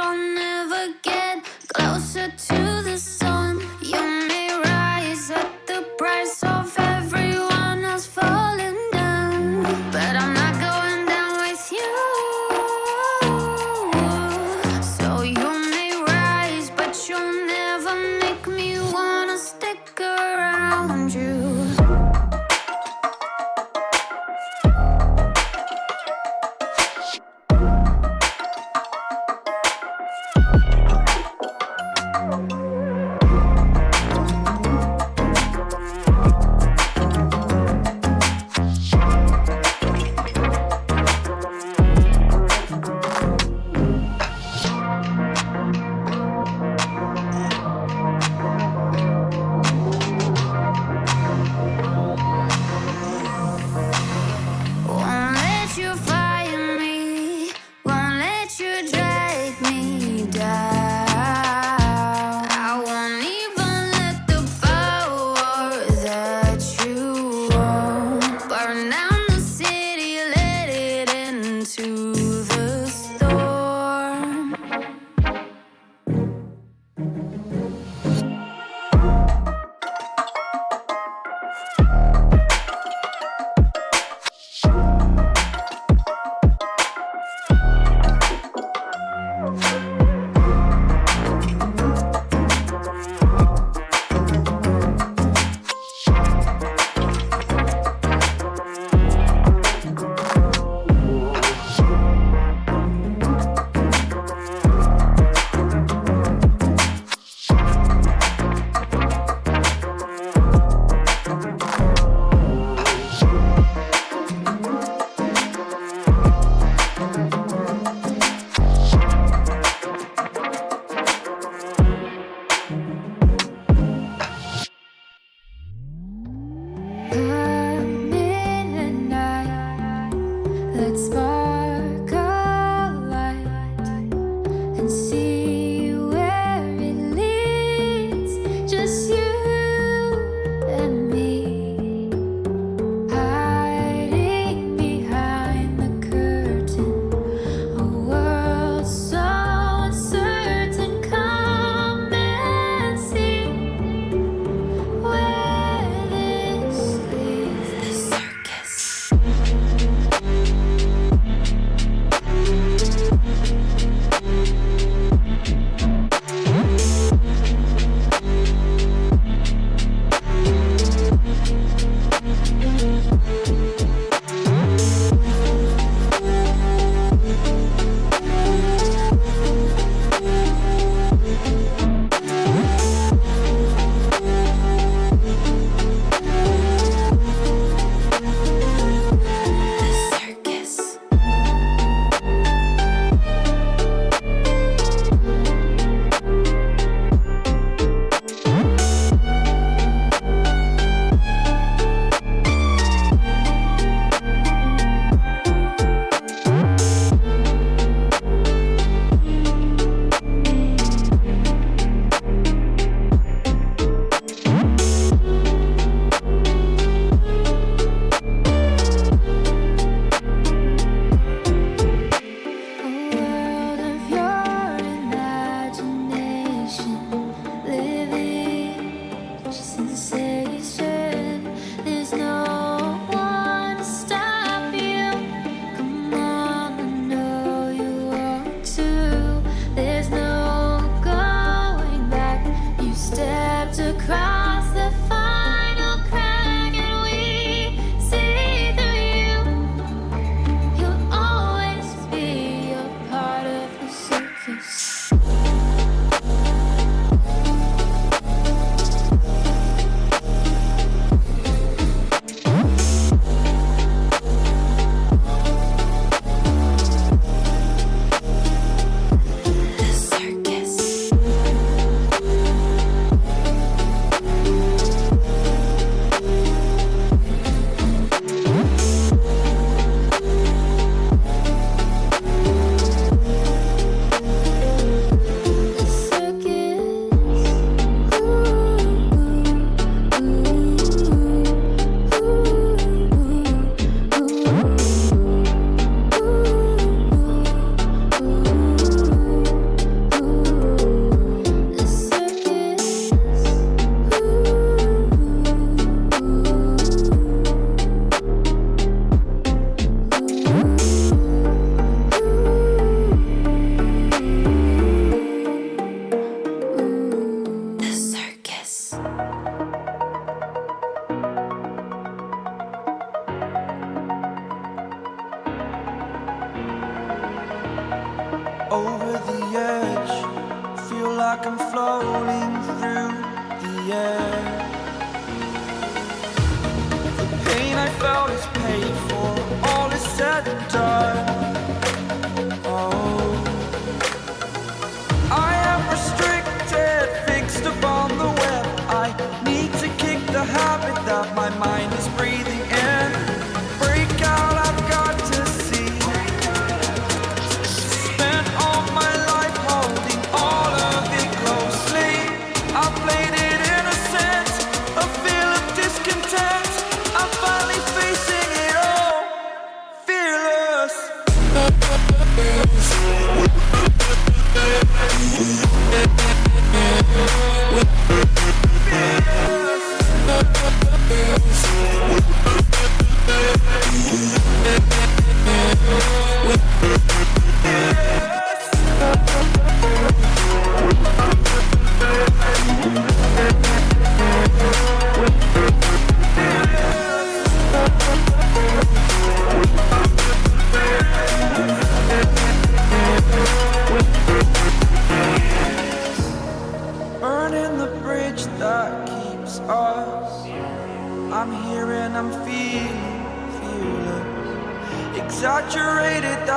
you'll never get closer to the sun. You may rise at the price of everyone else falling down, but I'm not going down with you. So you may rise, but you'll never make me wanna stick around you. Won't let you fire me, won't let you drag me down. I won't even let the power that you own burn down the city, let it into the storm. Come in at night, let's spark a light and see where it leads. Just you and me, hiding behind the curtain, a world so uncertain. Come and see where this leads. The circus.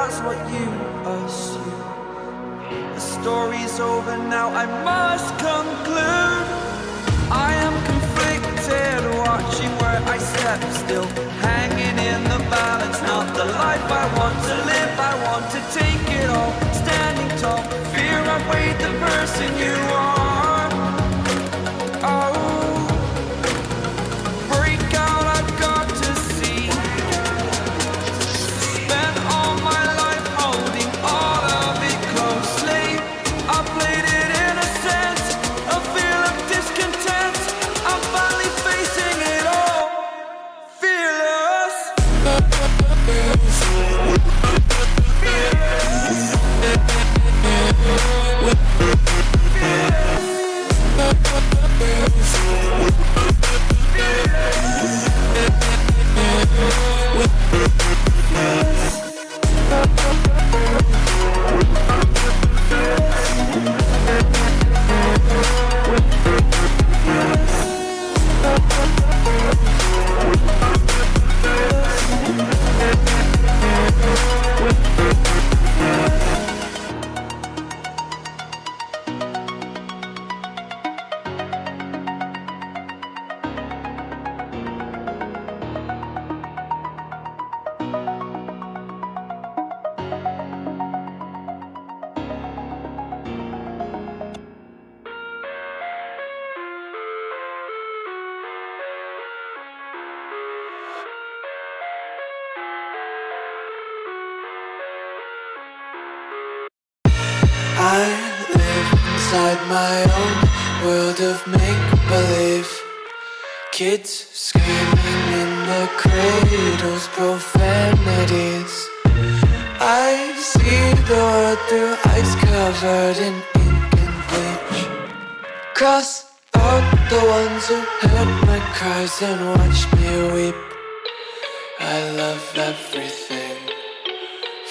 that's what you assume. The story's over now, I must conclude. I am conflicted, watching where I step still, hanging in the balance. Not the life I want to live, I want to take it all. Standing tall, fear I weighed the person you are. Oh, break out, I've got to see. Spent all my life holding all of it closely. I played it innocent, a feel of discontent. I'm finally facing it all, fearless. I live inside my own world of make-believe. Kids screaming in their cradles, profanities. I see the world through eyes covered in ink and bleach. Cross out the ones who heard my cries and watched me weep. I love everything.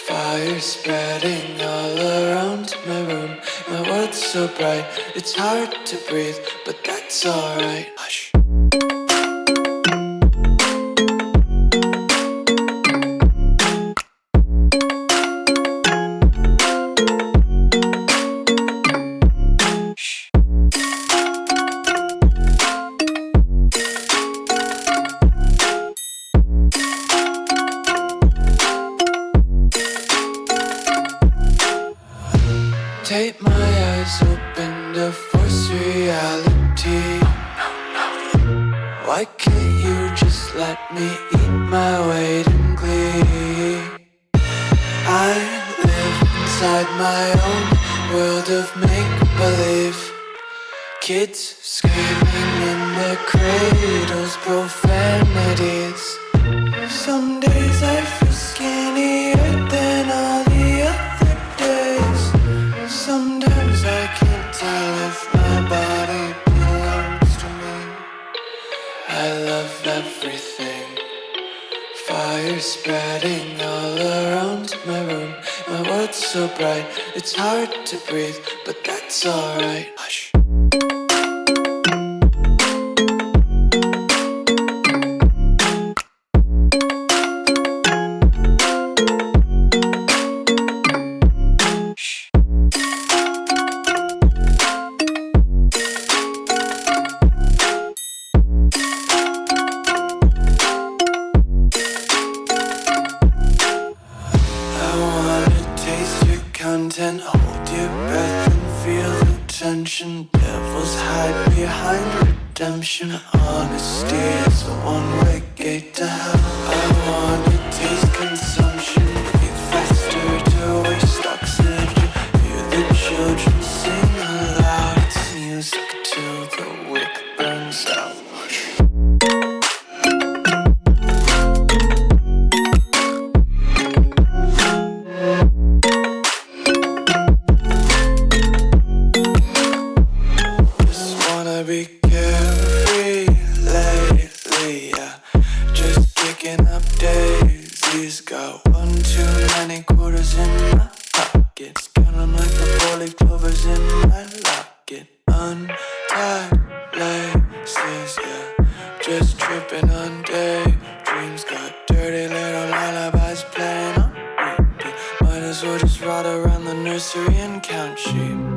Fire spreading all around my room. My world's so bright, it's hard to breathe, but that's alright. Hush. Take my eyes open to force reality. Why can't you just let me eat my weight in glee? I live inside my own world of make-believe. Kids screaming in their cradles, profanities. Some days I feel skinnier than all the other days. Sometimes I can't tell if my body belongs to me. I love everything. Fire spreading all around my room. My world's so bright, it's hard to breathe, but that's alright. Hush. Content, hold your breath and feel the tension. Devils hide behind redemption. Honesty is a one-way gate to hell. I wanna taste consumption. Breathe faster to waste oxygen. Hear the children sing aloud. It's music till the wick burns out. Be carefree lately, yeah. Just kicking up daisies. Got one too many quarters in my pockets. Count 'em like the 4-leaf clovers in my locket. sheep.